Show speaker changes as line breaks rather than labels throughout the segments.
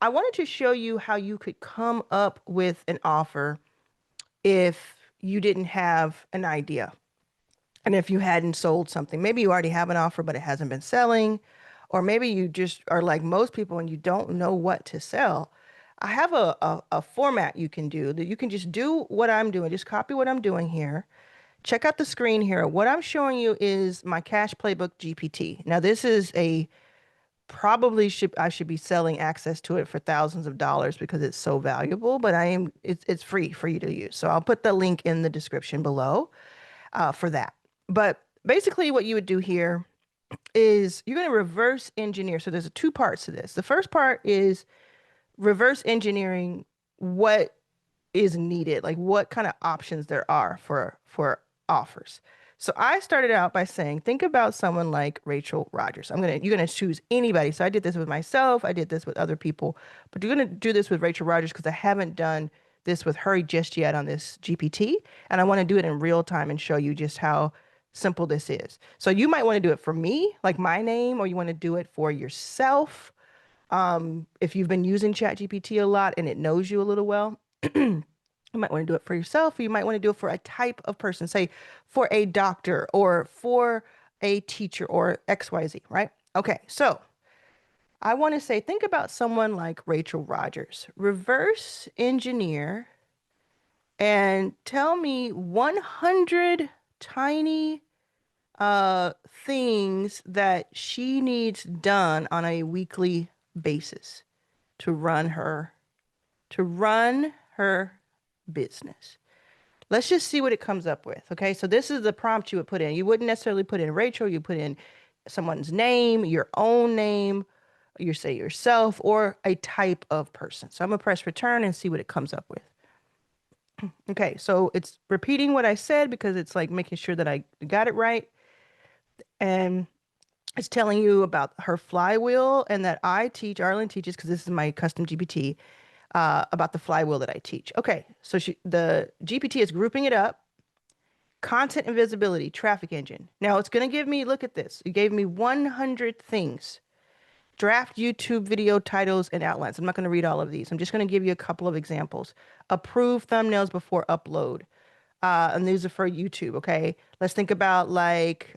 I wanted to show you how you could come up with an offer if you didn't have an idea. And if you hadn't sold something, maybe you already have an offer, but it hasn't been selling. Or maybe you just are like most people and you don't know what to sell. I have a format you can do that you can just do what I'm doing, just copy what I'm doing here. Check out the screen here. What I'm showing you is my cash playbook GPT. Now, this is a probably should I should be selling access to it for thousands of dollars because it's so valuable, but it's free for you to use. So I'll put the link in the description below for that. But basically, what you would do here is you're going to reverse engineer. So there's two parts to this. The first part is reverse engineering what is needed, like what kind of options there are for offers. So I started out by saying, think about someone like Rachel Rogers. You're gonna choose anybody. So I did this with myself, I did this with other people, but you're gonna do this with Rachel Rogers because I haven't done this with her just yet on this GPT, and I want to do it in real time and show you just how simple this is. So you might want to do it for me, like my name, or you want to do it for yourself. If you've been using ChatGPT a lot and it knows you a little well, you might want to do it for yourself, or you might want to do it for a type of person, say for a doctor or for a teacher or XYZ, right? Okay, so I want to say, think about someone like Rachel Rogers. Reverse engineer and tell me 100 tiny things that she needs done on a weekly basis to run her business. Let's just see what it comes up with. Okay. So this is the prompt you would put in. You wouldn't necessarily put in Rachel, you put in someone's name, your own name, you say yourself, or a type of person. So I'm gonna press return and see what it comes up with. Okay, so it's repeating what I said because it's like making sure that I got it right. And it's telling you about her flywheel and that I teach, Arlan teaches, because this is my custom GPT, about the flywheel that I teach. Okay, so the GPT is grouping it up. Content and visibility, traffic engine. Now it's going to give me, look at this. It gave me 100 things. Draft YouTube video titles and outlines. I'm not going to read all of these. I'm just going to give you a couple of examples. Approve thumbnails before upload. And these are for YouTube, okay? Let's think about like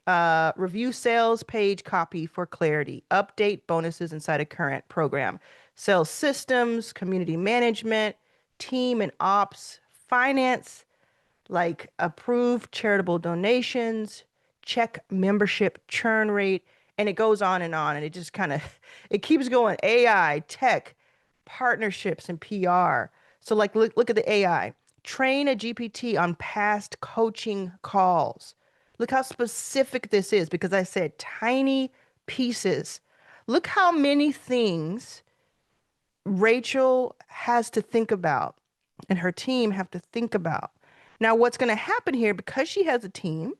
review sales page copy for clarity, update bonuses inside a current program, sales systems, community management, team and ops, finance, like approve charitable donations, check membership churn rate, and it goes on and on. And it just kind of it keeps going. AI, tech, partnerships, and PR. So like look at the AI. Train a GPT on past coaching calls. Look how specific this is because I said tiny pieces. Look how many things Rachel has to think about and her team have to think about. Now, what's going to happen here, because she has a team,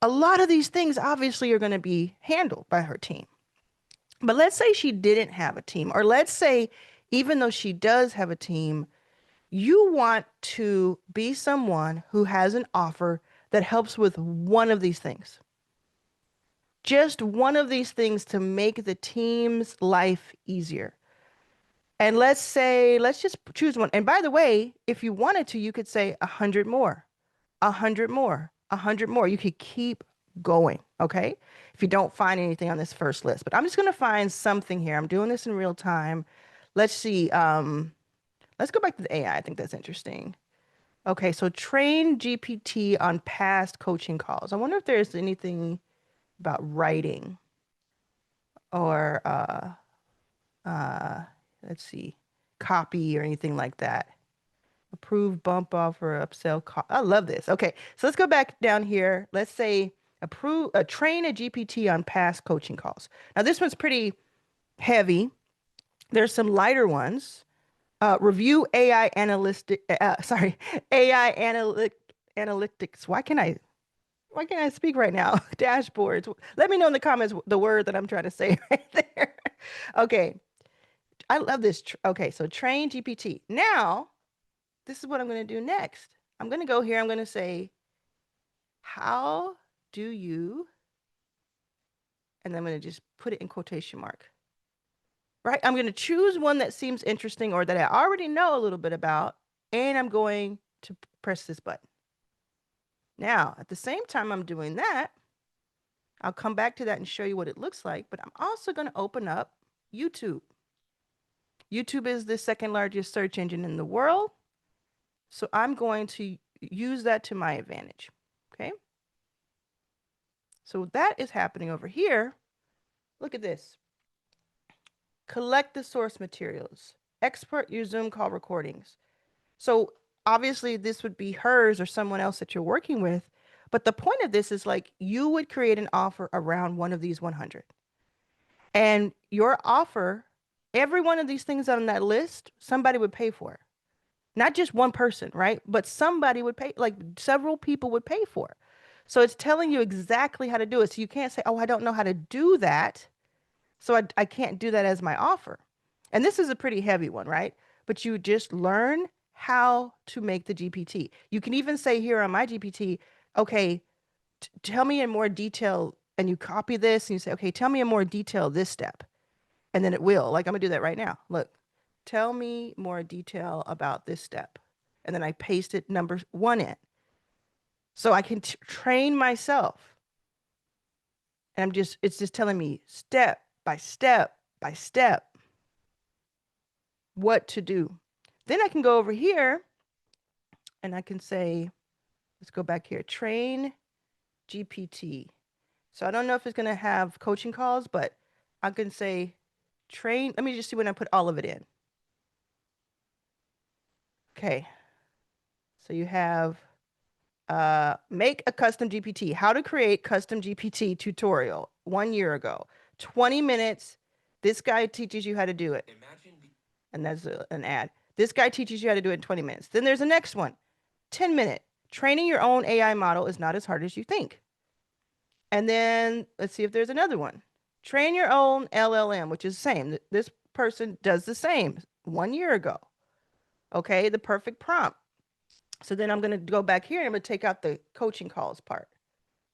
a lot of these things obviously are going to be handled by her team. But let's say she didn't have a team, or let's say, even though she does have a team, you want to be someone who has an offer that helps with one of these things. Just one of these things to make the team's life easier. And let's say, let's just choose one. And by the way, if you wanted to, you could say 100 more, 100 more, 100 more. You could keep going, okay? If you don't find anything on this first list. But I'm just going to find something here. I'm doing this in real time. Let's see. Let's go back to the AI. I think that's interesting. Okay, so train GPT on past coaching calls. I wonder if there's anything about writing or uh, let's see, copy or anything like that. Approve, bump offer, upsell. I love this. Okay, so let's go back down here. Let's say train a GPT on past coaching calls. Now this one's pretty heavy. There's some lighter ones. Review AI analytic. Sorry, AI analytics. Why can't I speak right now? Dashboards. Let me know in the comments the word that I'm trying to say right there. Okay, I love this. Okay, so train GPT. Now, this is what I'm going to do next. I'm going to go here. I'm going to say, how do you, and I'm going to just put it in quotation mark. right? I'm going to choose one that seems interesting or that I already know a little bit about, and I'm going to press this button. Now, at the same time I'm doing that, I'll come back to that and show you what it looks like, but I'm also going to open up YouTube. YouTube is the second largest search engine in the world, so I'm going to use that to my advantage, okay? So that is happening over here. Look at this. Collect the source materials. Export your Zoom call recordings. So obviously this would be hers or someone else that you're working with. But the point of this is like you would create an offer around one of these 100. And your offer, every one of these things on that list, somebody would pay for. Not just one person, right? But somebody would pay, like several people would pay for. So it's telling you exactly how to do it. So you can't say, oh, I don't know how to do that. So I can't do that as my offer. And this is a pretty heavy one, right? But you just learn how to make the GPT. You can even say here on my GPT, okay, tell me in more detail, and you copy this and you say, okay, tell me in more detail this step. And then it will. Like I'm gonna do that right now. Look, tell me more detail about this step. And then I paste it number 1 in. So I can train myself. And it's just telling me step by step by step what to do. Then I can go over here and I can say, let's go back here, train GPT. So I don't know if it's going to have coaching calls, but I can say train. Let me just see when I put all of it in. Okay. So you have make a custom GPT, how to create custom GPT tutorial 1 year ago, 20 minutes. This guy teaches you how to do it. And that's an ad. This guy teaches you how to do it in 20 minutes. Then there's the next one, 10-minute. Training your own AI model is not as hard as you think. And then let's see if there's another one. Train your own LLM, which is the same. This person does the same 1 year ago. Okay, the perfect prompt. So then I'm going to go back here and I'm going to take out the coaching calls part.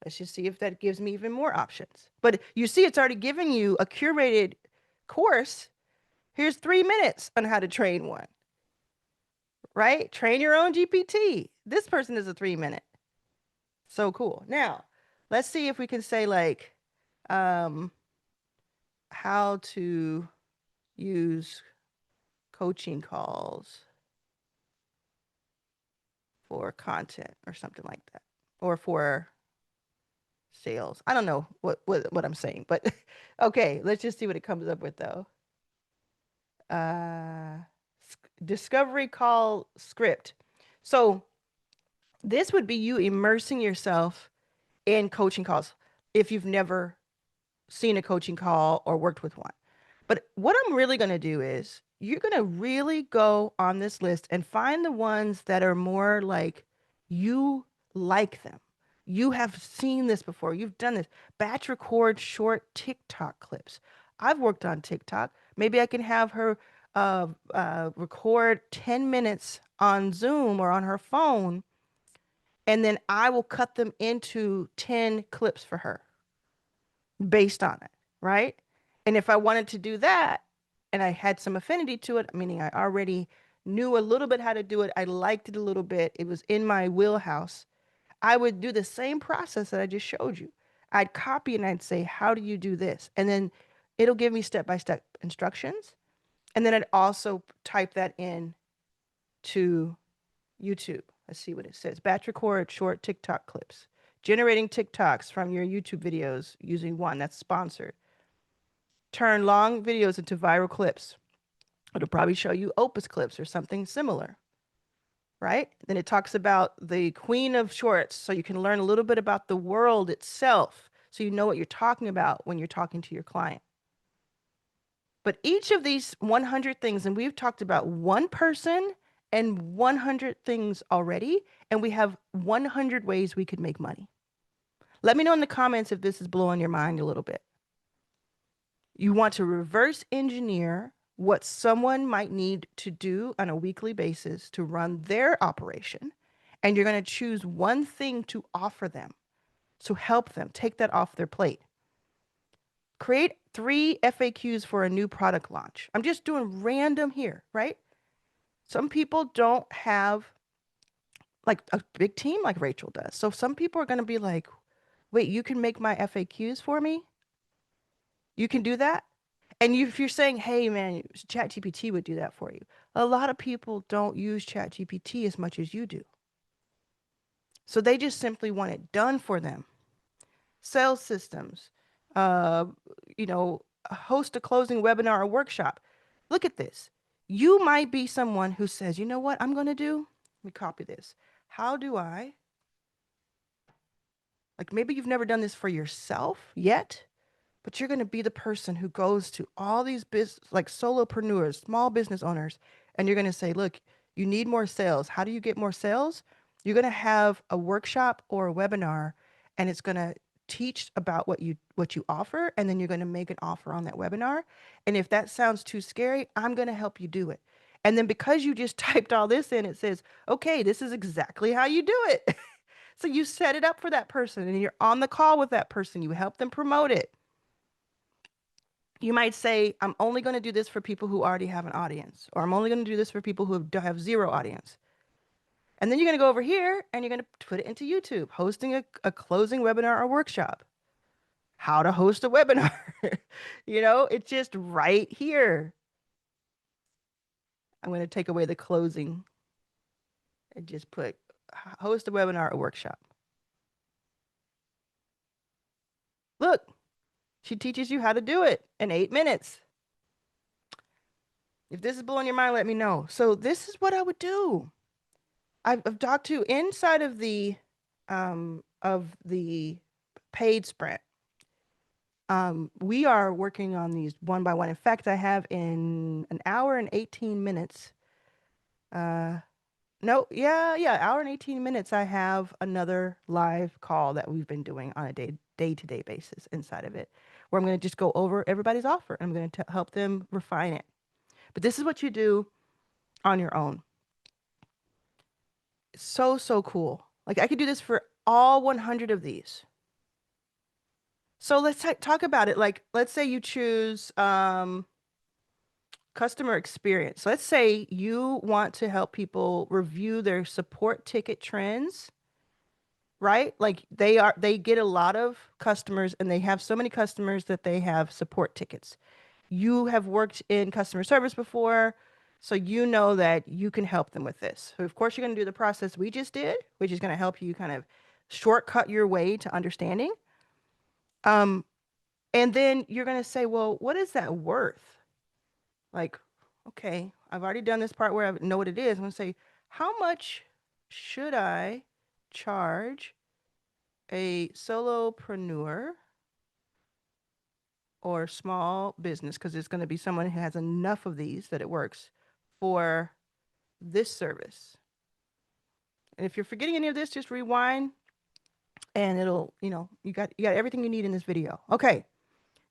Let's just see if that gives me even more options. But you see, it's already given you a curated course. Here's 3 minutes on how to train one, right? Train your own GPT. This person is a 3-minute. So cool. Now, let's see if we can say like how to use coaching calls for content or something like that, or for sales. I don't know what I'm saying, but okay, let's just see what it comes up with though. Discovery call script. So this would be you immersing yourself in coaching calls if you've never seen a coaching call or worked with one. But what I'm really going to do is you're going to really go on this list and find the ones that are more like you like them. You have seen this before. You've done this. Batch record short TikTok clips. I've worked on TikTok. Maybe I can have her record 10 minutes on Zoom or on her phone, and then I will cut them into 10 clips for her based on it, right? And if I wanted to do that and I had some affinity to it, meaning I already knew a little bit how to do it, I liked it a little bit, it was in my wheelhouse, I would do the same process that I just showed you. I'd copy and I'd say, how do you do this? And then it'll give me step-by-step instructions. And then I'd also type that in to YouTube. Let's see what it says. Batch record short TikTok clips. Generating TikToks from your YouTube videos using one that's sponsored. Turn long videos into viral clips. It'll probably show you Opus clips or something similar, right? Then it talks about the queen of shorts, so you can learn a little bit about the world itself, so you know what you're talking about when you're talking to your client. But each of these 100 things, and we've talked about one person and 100 things already, and we have 100 ways we could make money. Let me know in the comments if this is blowing your mind a little bit. You want to reverse engineer what someone might need to do on a weekly basis to run their operation, and you're going to choose one thing to offer them. So help them take that off their plate. Create 3 FAQs for a new product launch. I'm just doing random here, right? Some people don't have like a big team like Rachel does. So some people are going to be like, wait, you can make my FAQs for me? You can do that? And if you're saying, hey, man, ChatGPT would do that for you. A lot of people don't use ChatGPT as much as you do. So they just simply want it done for them. Sales systems, uh, you know, host a closing webinar or workshop. Look at this. You might be someone who says, you know what I'm going to do? Let me copy this. How do I, like maybe you've never done this for yourself yet, but you're going to be the person who goes to all these like solopreneurs, small business owners, and you're going to say, look, you need more sales. How do you get more sales? You're going to have a workshop or a webinar, and it's going to teach about what you offer, and then you're going to make an offer on that webinar. And if that sounds too scary, I'm going to help you do it. And then because you just typed all this in, it says, okay, this is exactly how you do it. So you set it up for that person and you're on the call with that person. You help them promote it. You might say, I'm only going to do this for people who already have an audience, or I'm only going to do this for people who have zero audience. And then you're going to go over here and you're going to put it into YouTube, hosting a closing webinar or workshop. How to host a webinar. It's just right here. I'm going to take away the closing and just put host a webinar or workshop. Look, she teaches you how to do it in 8 minutes. If this is blowing your mind, let me know. So this is what I would do. I've talked to inside of the paid sprint. We are working on these one by one. In fact, I have in an hour and 18 minutes. No, yeah, hour and 18 minutes. I have another live call that we've been doing on a day-to-day basis inside of it, where I'm going to just go over everybody's offer. I'm going to help them refine it. But this is what you do on your own. It's so cool. Like I could do this for all 100 of these. So let's talk about it. Like, let's say you choose customer experience. Let's say you want to help people review their support ticket trends, right? Like they get a lot of customers and they have so many customers that they have support tickets. You have worked in customer service before, so you know that you can help them with this. So of course you're going to do the process we just did, which is going to help you kind of shortcut your way to understanding. And then you're going to say, well, what is that worth? Like, okay, I've already done this part where I know what it is. I'm going to say, how much should I charge a solopreneur or small business, because it's going to be someone who has enough of these that it works, for this service? And if you're forgetting any of this, just rewind and it'll, you got everything you need in this video. Okay.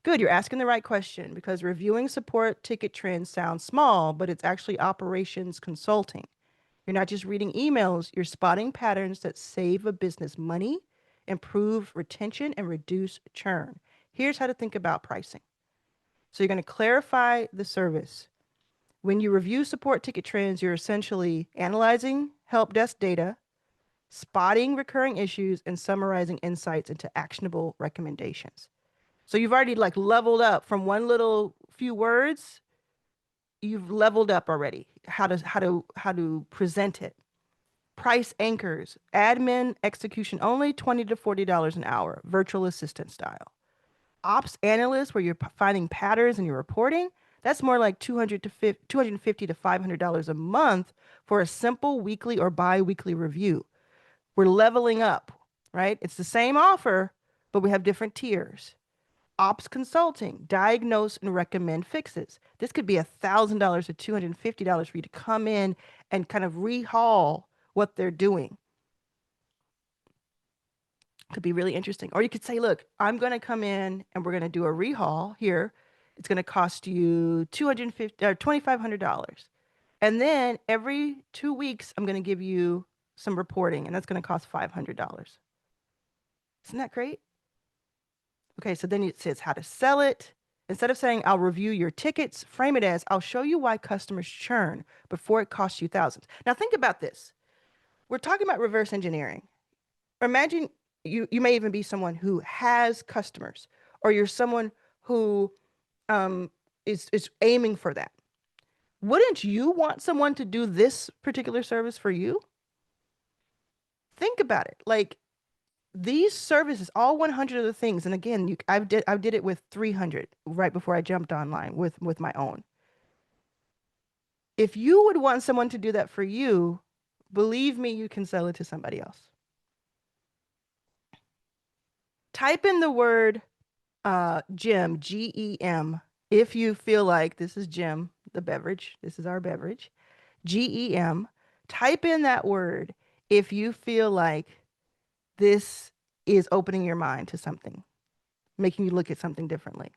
Good, you're asking the right question, because reviewing support ticket trends sounds small, but it's actually operations consulting. You're not just reading emails, you're spotting patterns that save a business money, improve retention, and reduce churn. Here's how to think about pricing. So you're going to clarify the service. When you review support ticket trends, you're essentially analyzing help desk data, spotting recurring issues, and summarizing insights into actionable recommendations. So you've already like leveled up from one little few words. You've leveled up already. How to present it. Price anchors, admin execution only, $20 to $40 an hour, virtual assistant style. Ops analyst, where you're finding patterns in your reporting, that's more like $250 to $500 a month for a simple weekly or bi-weekly review. We're leveling up, right? It's the same offer, but we have different tiers. Ops consulting, diagnose and recommend fixes. This could be $1,000 to $250 for you to come in and kind of rehaul what they're doing. Could be really interesting. Or you could say, look, I'm going to come in and we're going to do a rehaul here. It's going to cost you $2,500. And then every 2 weeks, I'm going to give you some reporting, and that's going to cost $500. Isn't that great? Okay, so then it says how to sell it. Instead of saying, I'll review your tickets, frame it as, I'll show you why customers churn before it costs you thousands. Now, think about this. We're talking about reverse engineering. Imagine you may even be someone who has customers, or you're someone who um, is aiming for that. Wouldn't you want someone to do this particular service for you? Think about it. Like these services, all 100 of the things, and again, I did it with 300 right before I jumped online with my own. If you would want someone to do that for you, believe me, you can sell it to somebody else. Type in the word Gem, Gem, if you feel like this is Gem, the beverage. This is our beverage. Gem. Type in that word if you feel like this is opening your mind to something, making you look at something differently.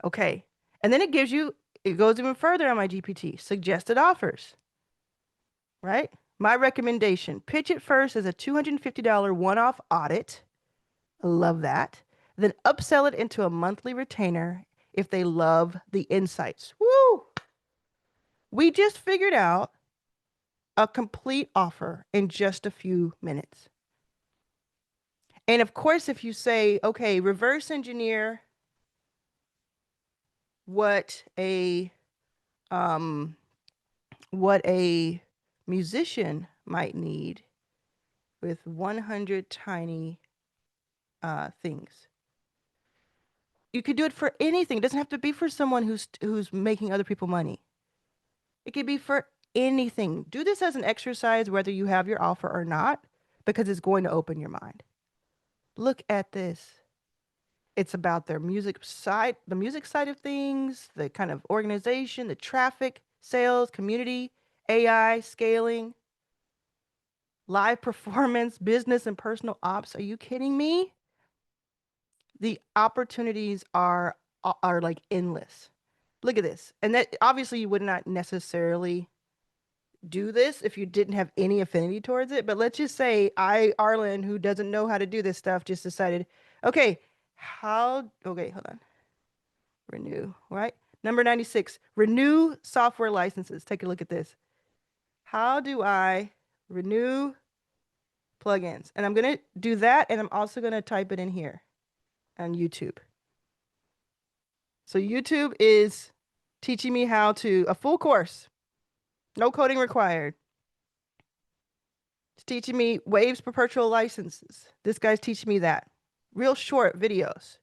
Okay. And then it goes even further on my GPT, suggested offers, right? My recommendation, pitch it first as a $250 one-off audit. I love that. Then upsell it into a monthly retainer if they love the insights. Woo! We just figured out a complete offer in just a few minutes. And of course, if you say, okay, reverse engineer what a um, what a musician might need with 100 tiny things. You could do it for anything. It doesn't have to be for someone who's making other people money. It could be for anything. Do this as an exercise, whether you have your offer or not, because it's going to open your mind. Look at this. It's about their music side, the music side of things, the kind of organization, the traffic, sales, community, AI, scaling, live performance, business and personal ops. Are you kidding me? The opportunities are like endless. Look at this. And that obviously you would not necessarily do this if you didn't have any affinity towards it. But let's just say Arlan, who doesn't know how to do this stuff, just decided, okay, okay, hold on. Renew, right? Number 96, renew software licenses. Take a look at this. How do I renew plugins? And I'm going to do that. And I'm also going to type it in here on YouTube. So YouTube is teaching me how to, a full course, no coding required. It's teaching me Waves perpetual licenses. This guy's teaching me that. Real short videos.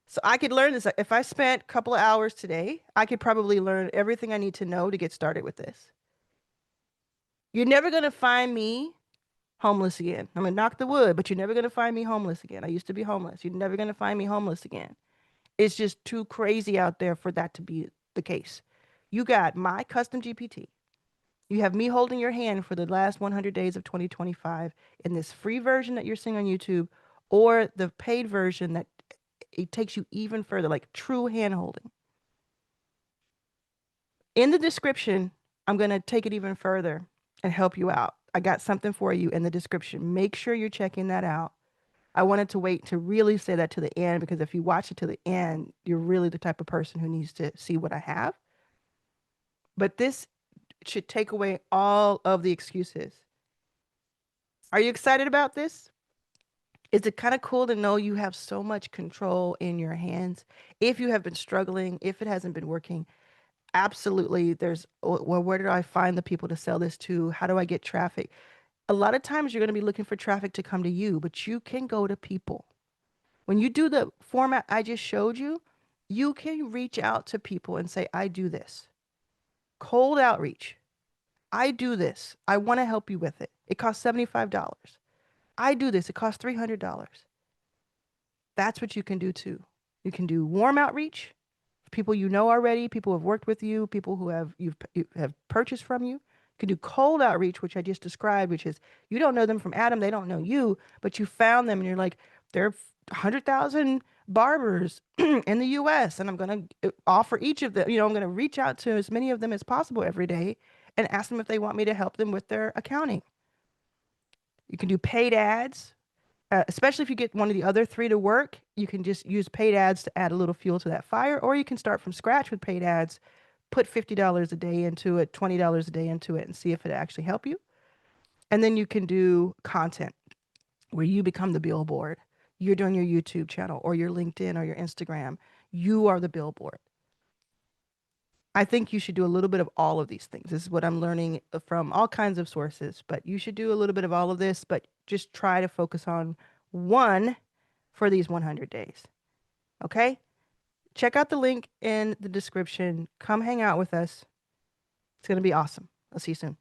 So I could learn this. If I spent a couple of hours today, I could probably learn everything I need to know to get started with this. You're never going to find me homeless again. I'm going to knock the wood, but you're never going to find me homeless again. I used to be homeless. You're never going to find me homeless again. It's just too crazy out there for that to be the case. You got my custom GPT. You have me holding your hand for the last 100 days of 2025 in this free version that you're seeing on YouTube, or the paid version that it takes you even further, like true hand holding. In the description, I'm going to take it even further and help you out. I got something for you in the description. Make sure you're checking that out. I wanted to wait to really say that to the end, because if you watch it to the end, you're really the type of person who needs to see what I have. But this should take away all of the excuses. Are you excited about this? Is it kind of cool to know you have so much control in your hands? If you have been struggling, if it hasn't been working, absolutely. Well, where do I find the people to sell this to? How do I get traffic? A lot of times you're going to be looking for traffic to come to you, but you can go to people. When you do the format I just showed you, you can reach out to people and say, I do this. Cold outreach. I do this. I want to help you with it. It costs $75. I do this. It costs $300. That's what you can do too. You can do warm outreach, people you know already, people who have worked with you, people who you have purchased from you. You can do cold outreach, which I just described, which is you don't know them from Adam, they don't know you, but you found them and you're like, there are 100,000 barbers in the US, and I'm going to offer each of them, I'm going to reach out to as many of them as possible every day and ask them if they want me to help them with their accounting. You can do paid ads. Especially if you get one of the other three to work, you can just use paid ads to add a little fuel to that fire, or you can start from scratch with paid ads, put $50 a day into it, $20 a day into it, and see if it actually help you. And then you can do content where you become the billboard. You're doing your YouTube channel or your LinkedIn or your Instagram. You are the billboard. I think you should do a little bit of all of these things. This is what I'm learning from all kinds of sources, but you should do a little bit of all of this, but just try to focus on one for these 100 days. Okay? Check out the link in the description. Come hang out with us. It's going to be awesome. I'll see you soon.